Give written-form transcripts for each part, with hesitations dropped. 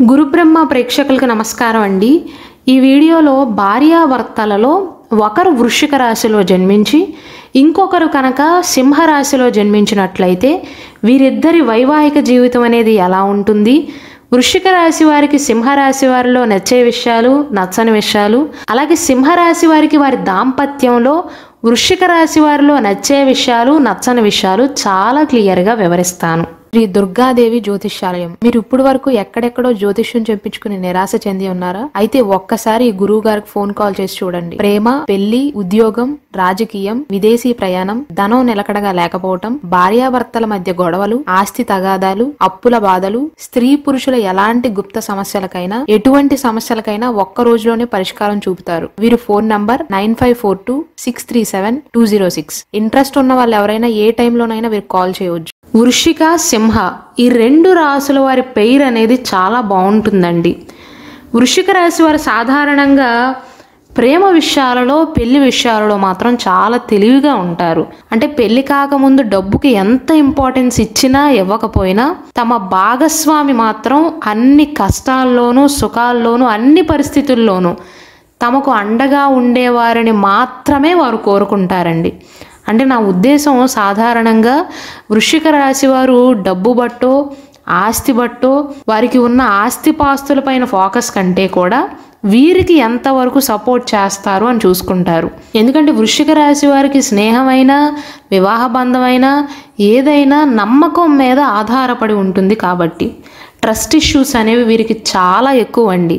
గురుబ్రహ్మ ప్రేక్షకులకు నమస్కారం అండి. ఈ వీడియోలో భార్యాభర్తలలో ఒకరు వృశ్చిక రాశిలో జన్మించి ఇంకొకరు కనుక సింహరాశిలో జన్మించినట్లయితే వీరిద్దరి వైవాహిక జీవితం అనేది ఎలా ఉంటుంది, వృశ్చిక రాశి వారికి సింహరాశి వారిలో నచ్చే విషయాలు, నచ్చని విషయాలు, అలాగే సింహరాశి వారికి వారి దాంపత్యంలో వృశ్చిక రాశి వారిలో నచ్చే విషయాలు, నచ్చని విషయాలు చాలా క్లియర్గా వివరిస్తాను. శ్రీ దుర్గాదేవి జ్యోతిష్యాలయం. మీరు ఇప్పుడు వరకు ఎక్కడెక్కడో జ్యోతిష్యం చెప్పించుకుని నిరాశ చెంది ఉన్నారా? అయితే ఒక్కసారి ఈ గురువు గారికి ఫోన్ కాల్ చేసి చూడండి. ప్రేమ, పెళ్లి, ఉద్యోగం, రాజకీయం, విదేశీ ప్రయాణం, ధనం నిలకడగా లేకపోవటం, భార్యాభర్తల మధ్య గొడవలు, ఆస్తి తగాదాలు, అప్పుల బాధలు, స్త్రీ పురుషుల ఎలాంటి గుప్త సమస్యలకైనా, ఎటువంటి సమస్యలకైనా ఒక్క రోజులోనే పరిష్కారం చూపుతారు. వీరు ఫోన్ నంబర్ 9542637206. ఇంట్రెస్ట్ ఉన్న వాళ్ళు ఎవరైనా ఏ టైంలోనైనా వీరు కాల్ చేయవచ్చు. వృశ్చిక, సింహ ఈ రెండు రాశుల వారి పేరు అనేది చాలా బాగుంటుందండి. వృశ్చిక రాశి వారు సాధారణంగా ప్రేమ విషయాలలో, పెళ్లి విషయాలలో మాత్రం చాలా తెలివిగా ఉంటారు. అంటే పెళ్లి కాకముందు డబ్బుకి ఎంత ఇంపార్టెన్స్ ఇచ్చినా ఇవ్వకపోయినా తమ భాగస్వామి మాత్రం అన్ని కష్టాల్లోనూ, సుఖాల్లోనూ, అన్ని పరిస్థితుల్లోనూ తమకు అండగా ఉండేవారిని మాత్రమే వారు కోరుకుంటారండి. అంటే నా ఉద్దేశం సాధారణంగా వృశ్చిక రాశి వారు డబ్బు బట్టో, ఆస్తి బట్టో, వారికి ఉన్న ఆస్తిపాస్తులపైన ఫోకస్ కంటే కూడా వీరికి ఎంతవరకు సపోర్ట్ చేస్తారు అని చూసుకుంటారు. ఎందుకంటే వృశ్చిక రాశి వారికి స్నేహమైనా, వివాహ బంధమైనా ఏదైనా నమ్మకం మీద ఆధారపడి ఉంటుంది. కాబట్టి ట్రస్ట్ ఇష్యూస్ అనేవి వీరికి చాలా ఎక్కువ అండి.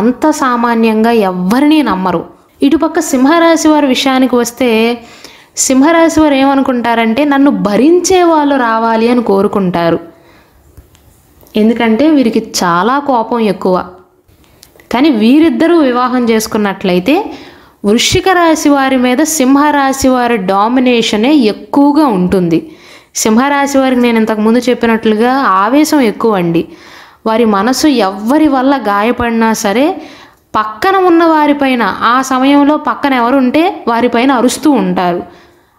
అంత సామాన్యంగా ఎవ్వరినీ నమ్మరు. ఇటుపక్క సింహరాశి వారి విషయానికి వస్తే సింహరాశి వారు ఏమనుకుంటారంటే నన్ను భరించే వాళ్ళు రావాలి అని కోరుకుంటారు. ఎందుకంటే వీరికి చాలా కోపం ఎక్కువ. కానీ వీరిద్దరూ వివాహం చేసుకున్నట్లయితే వృశ్చిక రాశి వారి మీద సింహరాశి వారి డామినేషనే ఎక్కువగా ఉంటుంది. సింహరాశి వారికి నేను ఇంతకుముందు చెప్పినట్లుగా ఆవేశం ఎక్కువ అండి. వారి మనసు ఎవ్వరి వల్ల గాయపడినా సరే పక్కన ఉన్న వారిపైన, ఆ సమయంలో పక్కన ఎవరుంటే వారిపైన అరుస్తూ ఉంటారు.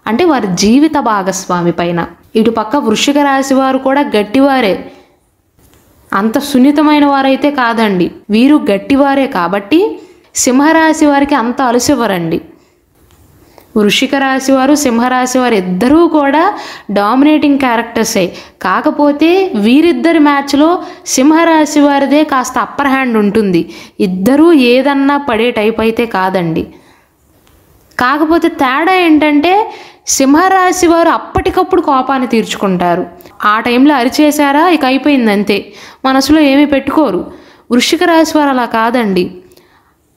అంటే వారి జీవిత భాగస్వామి పైన. ఇటు పక్క వృశ్చిక రాశి వారు కూడా గట్టివారే, అంత సున్నితమైన వారైతే కాదండి. వీరు గట్టివారే కాబట్టి సింహరాశి వారికి అంత అలసివ్వరండి. వృశ్చిక రాశి వారు, సింహరాశి వారు ఇద్దరూ కూడా డామినేటింగ్ క్యారెక్టర్సే. కాకపోతే వీరిద్దరి మ్యాచ్లో సింహరాశి వారిదే కాస్త అప్పర్ హ్యాండ్ ఉంటుంది. ఇద్దరూ ఏదన్నా పడే టైప్ అయితే కాదండి. కాకపోతే తేడా ఏంటంటే సింహరాశి వారు అప్పటికప్పుడు కోపాన్ని తీర్చుకుంటారు. ఆ టైంలో అరిచేశారా ఇక అయిపోయింది అంతే, మనసులో ఏమీ పెట్టుకోరు. వృశ్చిక రాశి వారు అలా కాదండి.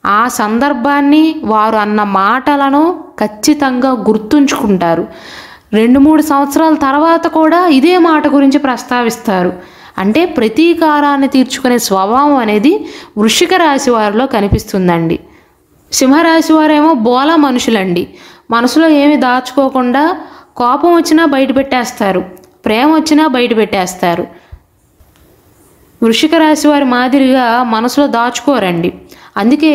ఆ సందర్భాన్ని, వారు అన్న మాటలను ఖచ్చితంగా గుర్తుంచుకుంటారు. 2-3 సంవత్సరాల తర్వాత కూడా ఇదే మాట గురించి ప్రస్తావిస్తారు. అంటే ప్రతీకారాన్ని తీర్చుకునే స్వభావం అనేది వృశ్చిక రాశి వారిలో కనిపిస్తుందండి. సింహరాశి వారేమో బోలా మనుషులండి. మనసులో ఏమి దాచుకోకుండా కోపం వచ్చినా బయట పెట్టేస్తారు, ప్రేమ వచ్చినా బయట పెట్టేస్తారు. వృశ్చిక రాశి వారి మాదిరిగా మనసులో దాచుకోరండి. అందుకే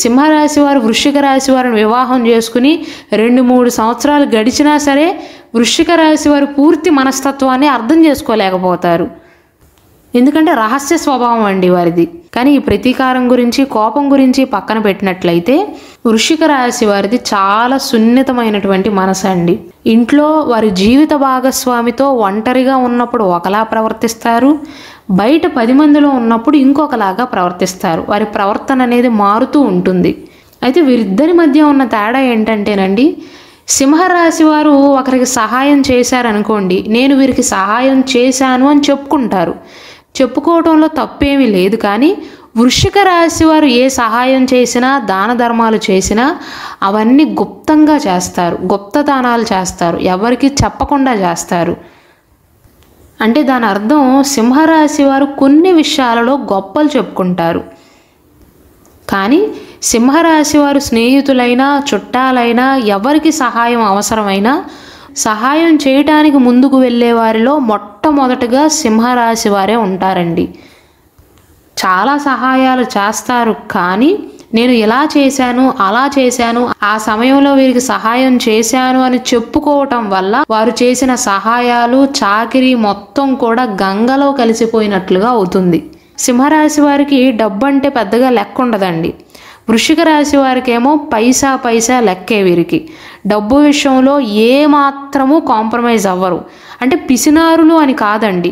సింహరాశి వారు వృశ్చిక రాశి వారిని వివాహం చేసుకుని 2-3 సంవత్సరాలు గడిచినా సరే వృశ్చిక రాశి వారు పూర్తి మనస్తత్వాన్ని అర్థం చేసుకోలేకపోతారు. ఎందుకంటే రహస్య స్వభావం అండి వారిది. కానీ ఈ ప్రతీకారం గురించి, కోపం గురించి పక్కన పెట్టినట్లయితే వృశ్చిక రాశి వారిది చాలా సున్నితమైనటువంటి మనసు అండి. ఇంట్లో వారి జీవిత భాగస్వామితో ఒంటరిగా ఉన్నప్పుడు ఒకలా ప్రవర్తిస్తారు, బయట 10 మందిలో ఉన్నప్పుడు ఇంకొకలాగా ప్రవర్తిస్తారు. వారి ప్రవర్తన అనేది మారుతూ ఉంటుంది. అయితే వీరిద్దరి మధ్య ఉన్న తేడా ఏంటంటేనండి, సింహరాశి వారు ఒకరికి సహాయం చేశారనుకోండి, నేను వీరికి సహాయం చేశాను అని చెప్పుకుంటారు. చెప్పుకోవడంలో తప్పేమీ లేదు. కానీ వృశ్చిక రాశి వారు ఏ సహాయం చేసినా, దాన ధర్మాలు చేసినా అవన్నీ గుప్తంగా చేస్తారు, గుప్తదానాలు చేస్తారు, ఎవరికి చెప్పకుండా చేస్తారు. అంటే దాని అర్థం సింహరాశి వారు కొన్ని విషయాలలో గొప్పలు చెప్పుకుంటారు. కానీ సింహరాశి వారు స్నేహితులైనా, చుట్టాలైనా, ఎవరికి సహాయం అవసరమైనా సహాయం చేయటానికి ముందుకు వెళ్ళే వారిలో మొట్టమొదటగా సింహరాశి వారే ఉంటారండి. చాలా సహాయాలు చేస్తారు, కానీ నేను ఇలా చేశాను, అలా చేశాను, ఆ సమయంలో వీరికి సహాయం చేశాను అని చెప్పుకోవటం వల్ల వారు చేసిన సహాయాలు, చాకిరీ మొత్తం కూడా గంగలో కలిసిపోయినట్లుగా అవుతుంది. సింహరాశి వారికి డబ్బు అంటే పెద్దగా లెక్క ఉండదండి. వృశ్చిక రాశి వారికి ఏమో పైసా పైసా లెక్కే. వీరికి డబ్బు విషయంలో ఏ మాత్రము కాంప్రమైజ్ అవ్వరు. అంటే పిసినారులు అని కాదండి,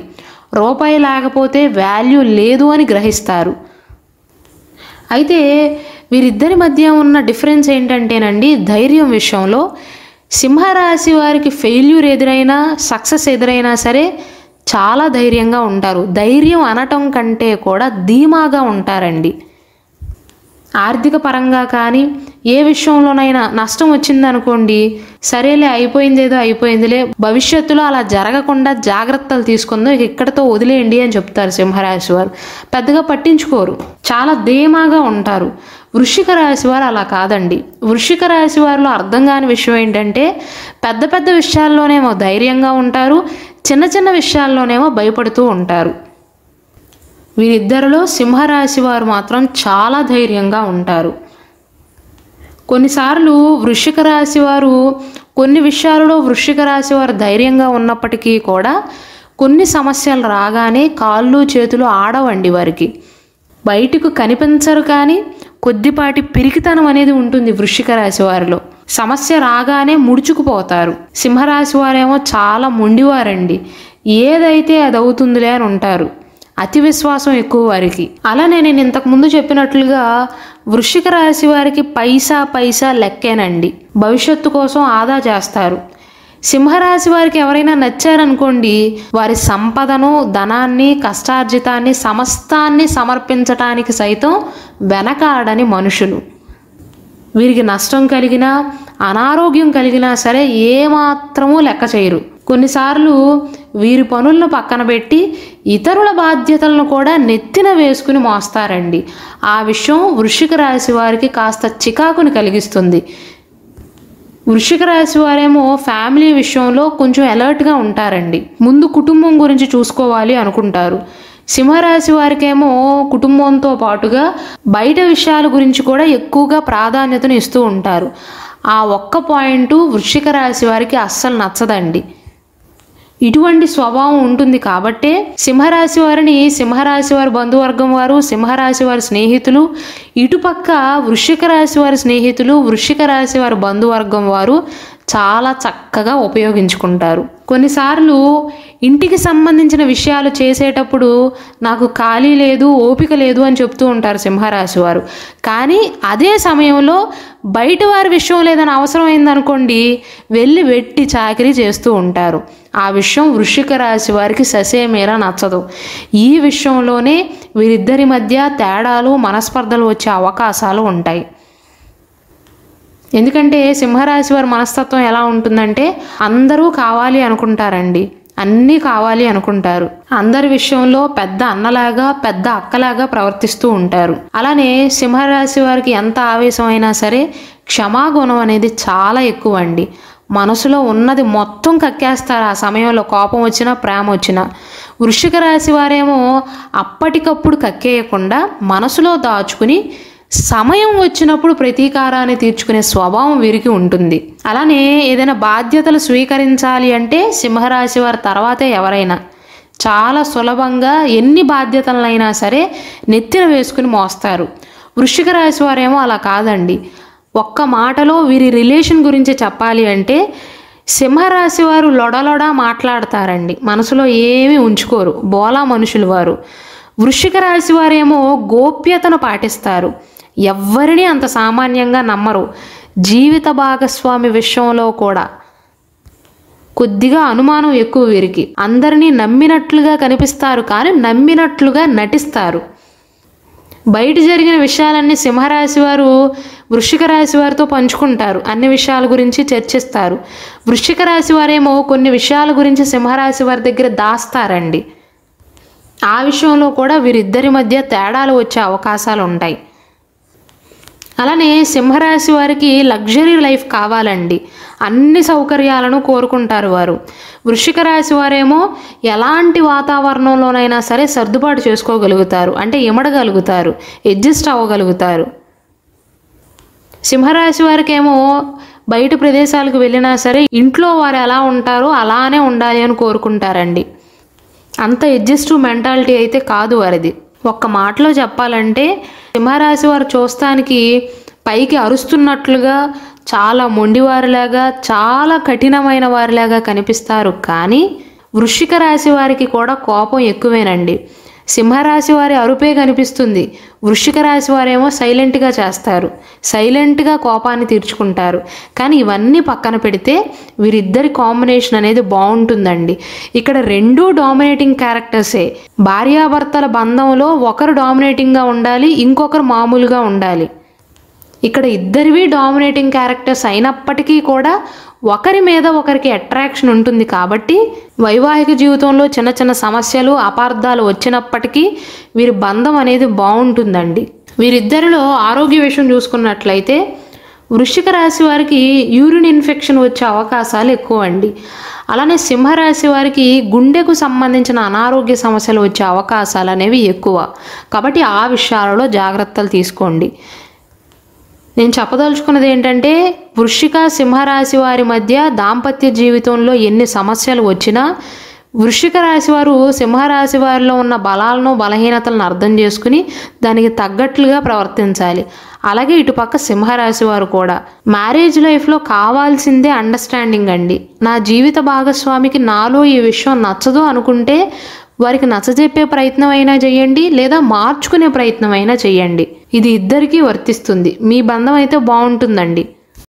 రూపాయి లేకపోతే వాల్యూ లేదు అని గ్రహిస్తారు. అయితే వీరిద్దరి మధ్య ఉన్న డిఫరెన్స్ ఏంటంటేనండి, ధైర్యం విషయంలో సింహరాశి వారికి ఫెయిల్యూర్ ఎదురైనా సక్సెస్ ఎదురైనా సరే చాలా ధైర్యంగా ఉంటారు. ధైర్యం అనటం కంటే కూడా ధీమాగా ఉంటారండి. ఆర్థిక పరంగా కానీ ఏ విషయంలోనైనా నష్టం వచ్చిందనుకోండి, సరేలే అయిపోయిందేదో అయిపోయిందిలే, భవిష్యత్తులో అలా జరగకుండా జాగ్రత్తలు తీసుకుందాం, ఇక్కడితో వదిలేయండి అని చెప్తారు సింహరాశి వారు. పెద్దగా పట్టించుకోరు, చాలా ధీమాగా ఉంటారు. వృశ్చిక రాశి వారు అలా కాదండి. వృశ్చిక రాశి వారిలో అర్థం కాని విషయం ఏంటంటే, పెద్ద పెద్ద విషయాల్లోనేమో ధైర్యంగా ఉంటారు, చిన్న చిన్న విషయాల్లోనేమో భయపడుతూ ఉంటారు. వీరిద్దరిలో సింహరాశి వారు మాత్రం చాలా ధైర్యంగా ఉంటారు. కొన్నిసార్లు వృశ్చిక రాశి వారు కొన్ని విషయాలలో వృశ్చిక రాశి వారు ధైర్యంగా ఉన్నప్పటికీ కూడా కొన్ని సమస్యలు రాగానే కాళ్ళు చేతులు ఆడవండి వారికి. బయటకు కనిపించరు కానీ కొద్దిపాటి పిరికితనం అనేది ఉంటుంది వృశ్చిక రాశి వారిలో. సమస్య రాగానే ముడుచుకుపోతారు. సింహరాశి వారేమో చాలా మొండివారండి, ఏదైతే అది అవుతుందిలే అని ఉంటారు. అతి విశ్వాసం ఎక్కువ వారికి. అలానే నేను ఇంతకుముందు చెప్పినట్లుగా వృశ్చిక రాశి వారికి పైసా పైసా లెక్కేనండి. భవిష్యత్తు కోసం ఆదా చేస్తారు. సింహరాశి వారికి ఎవరైనా నచ్చారనుకోండి, వారి సంపదను, ధనాన్ని, కష్టార్జితాన్ని, సమస్తాన్ని సమర్పించటానికి సైతం వెనకాడని మనుషులు. వీరికి నష్టం కలిగినా అనారోగ్యం కలిగినా సరే ఏమాత్రమూ లెక్క చేయరు. కొన్నిసార్లు వీరి పనులను పక్కన పెట్టి ఇతరుల బాధ్యతలను కూడా నెత్తిన వేసుకుని మోస్తారండి. ఆ విషయం వృశ్చిక రాశి వారికి కాస్త చికాకుని కలిగిస్తుంది. వృశ్చిక రాశి వారేమో ఫ్యామిలీ విషయంలో కొంచెం అలర్ట్గా ఉంటారండి. ముందు కుటుంబం గురించి చూసుకోవాలి అనుకుంటారు. సింహరాశి వారికేమో కుటుంబంతో పాటుగా బయట విషయాల గురించి కూడా ఎక్కువగా ప్రాధాన్యతను ఇస్తూ ఉంటారు. ఆ ఒక్క పాయింట్ వృశ్చిక రాశి వారికి అస్సలు నచ్చదండి. ఇటువంటి స్వభావం ఉంటుంది కాబట్టే సింహరాశి వారిని సింహరాశి వారి బంధువర్గం వారు, సింహరాశి వారి స్నేహితులు, ఇటుపక్క వృశ్చిక రాశి వారి స్నేహితులు, వృశ్చిక రాశి వారి బంధువర్గం వారు చాలా చక్కగా ఉపయోగించుకుంటారు. కొన్నిసార్లు ఇంటికి సంబంధించిన విషయాలు చేసేటప్పుడు నాకు ఖాళీ లేదు, ఓపిక లేదు అని చెప్తూ ఉంటారు సింహరాశి వారు. కానీ అదే సమయంలో బయట వారి విషయం లేదని అవసరమైందనుకోండి, వెళ్ళి వెట్టి చాకిరీ చేస్తూ ఉంటారు. ఆ విషయం వృశ్చిక రాశి వారికి ససేమేరా నచ్చదు. ఈ విషయంలోనే వీరిద్దరి మధ్య తేడాలు, మనస్పర్ధలు వచ్చే అవకాశాలు ఉంటాయి. ఎందుకంటే సింహరాశి వారి మనస్తత్వం ఎలా ఉంటుందంటే, అందరూ కావాలి అనుకుంటారండి, అన్నీ కావాలి అనుకుంటారు. అందరి విషయంలో పెద్ద అన్నలాగా పెద్ద అక్కలాగా ప్రవర్తిస్తూ ఉంటారు. అలానే సింహరాశి వారికి ఎంత ఆవేశమైనా సరే క్షమాగుణం అనేది చాలా ఎక్కువ అండి. మనసులో ఉన్నది మొత్తం కక్కేస్తారు ఆ సమయంలో, కోపం వచ్చినా ప్రేమ వచ్చినా. వృశ్చిక రాశి వారేమో అప్పటికప్పుడు కక్కేయకుండా మనసులో దాచుకుని సమయం వచ్చినప్పుడు ప్రతీకారాన్ని తీర్చుకునే స్వభావం వీరికి ఉంటుంది. అలానే ఏదైనా బాధ్యతలు స్వీకరించాలి అంటే సింహరాశి వారి తర్వాతే ఎవరైనా చాలా సులభంగా ఎన్ని బాధ్యతలైనా సరే నెత్తిన వేసుకుని మోస్తారు. వృశ్చిక రాశి వారేమో అలా కాదండి. ఒక్క మాటలో వీరి రిలేషన్ గురించి చెప్పాలి అంటే, సింహరాశి వారు లొడలొడ మాట్లాడతారండి, మనసులో ఏమీ ఉంచుకోరు, బోలా మనుషులు వారు. వృశ్చిక రాశి వారేమో గోప్యతను పాటిస్తారు, ఎవ్వరిని అంత సామాన్యంగా నమ్మరు. జీవిత భాగస్వామి విషయంలో కూడా కొద్దిగా అనుమానం ఎక్కువ వీరికి. అందరినీ నమ్మినట్లుగా కనిపిస్తారు కానీ నమ్మినట్లుగా నటిస్తారు. బయట జరిగిన విషయాలన్నీ సింహరాశి వారు వృశ్చిక రాశి వారితో పంచుకుంటారు, అన్ని విషయాల గురించి చర్చిస్తారు. వృశ్చిక రాశి వారేమో కొన్ని విషయాల గురించి సింహరాశి వారి దగ్గర దాస్తారండి. ఆ విషయంలో కూడా వీరిద్దరి మధ్య తేడాలు వచ్చే అవకాశాలు ఉంటాయి. అలానే సింహరాశి వారికి లగ్జరీ లైఫ్ కావాలండి, అన్ని సౌకర్యాలను కోరుకుంటారు వారు. వృశ్చిక రాశి వారేమో ఎలాంటి వాతావరణంలోనైనా సరే సర్దుబాటు చేసుకోగలుగుతారు, అంటే ఇమడగలుగుతారు, అడ్జస్ట్ అవ్వగలుగుతారు. సింహరాశి వారికేమో బయట ప్రదేశాలకు వెళ్ళినా సరే ఇంట్లో వారు ఎలా ఉంటారో అలానే ఉండాలి అని కోరుకుంటారండి. అంత అడ్జస్ట్ మెంటాలిటీ అయితే కాదు వారిది. ఒక్క మాటలో చెప్పాలంటే సింహరాశి వారు చూస్తానికి పైకి అరుస్తున్నట్లుగా, చాలా మొండివారిలాగా, చాలా కఠినమైన వారిలాగా కనిపిస్తారు. కానీ వృశ్చిక రాశి వారికి కూడా కోపం ఎక్కువేనండి. సింహరాశి వారి అరుపే కనిపిస్తుంది, వృశ్చిక రాశి వారేమో సైలెంట్గా చేస్తారు, సైలెంట్గా కోపాన్ని తీర్చుకుంటారు. కానీ ఇవన్నీ పక్కన పెడితే వీరిద్దరి కాంబినేషన్ అనేది బాగుంటుందండి. ఇక్కడ రెండూ డామినేటింగ్ క్యారెక్టర్సే. భార్యాభర్తల బంధంలో ఒకరు డామినేటింగ్గా ఉండాలి, ఇంకొకరు మామూలుగా ఉండాలి. ఇక్కడ ఇద్దరివి డామినేటింగ్ క్యారెక్టర్స్ అయినప్పటికీ కూడా ఒకరి మీద ఒకరికి అట్రాక్షన్ ఉంటుంది. కాబట్టి వైవాహిక జీవితంలో చిన్న చిన్న సమస్యలు, అపార్థాలు వచ్చినప్పటికీ వీరి బంధం అనేది బాగుంటుందండి. వీరిద్దరిలో ఆరోగ్య విషయం చూసుకున్నట్లయితే వృశ్చిక రాశి వారికి యూరిన్ ఇన్ఫెక్షన్ వచ్చే అవకాశాలు ఎక్కువ అండి. అలానే సింహరాశి వారికి గుండెకు సంబంధించిన అనారోగ్య సమస్యలు వచ్చే అవకాశాలు అనేవి ఎక్కువ. కాబట్టి ఆ విషయాలలో జాగ్రత్తలు తీసుకోండి. నేను చెప్పదలుచుకున్నది ఏంటంటే వృశ్చిక సింహరాశి వారి మధ్య దాంపత్య జీవితంలో ఎన్ని సమస్యలు వచ్చినా వృశ్చిక రాశి వారు సింహరాశి వారిలో ఉన్న బలాలను, బలహీనతలను అర్థం చేసుకుని దానికి తగ్గట్లుగా ప్రవర్తించాలి. అలాగే ఇటుపక్క సింహరాశి వారు కూడా మ్యారేజ్ లైఫ్లో కావాల్సిందే అండర్స్టాండింగ్ అండి. నా జీవిత భాగస్వామికి నాలో ఈ విషయం నచ్చదు అనుకుంటే వారికి నచ్చజెప్పే ప్రయత్నం అయినా చేయండి, లేదా మార్చుకునే ప్రయత్నం అయినా చేయండి. ఇది ఇద్దరికీ వర్తిస్తుంది. మీ బంధం అయితే బాగుంటుందండి.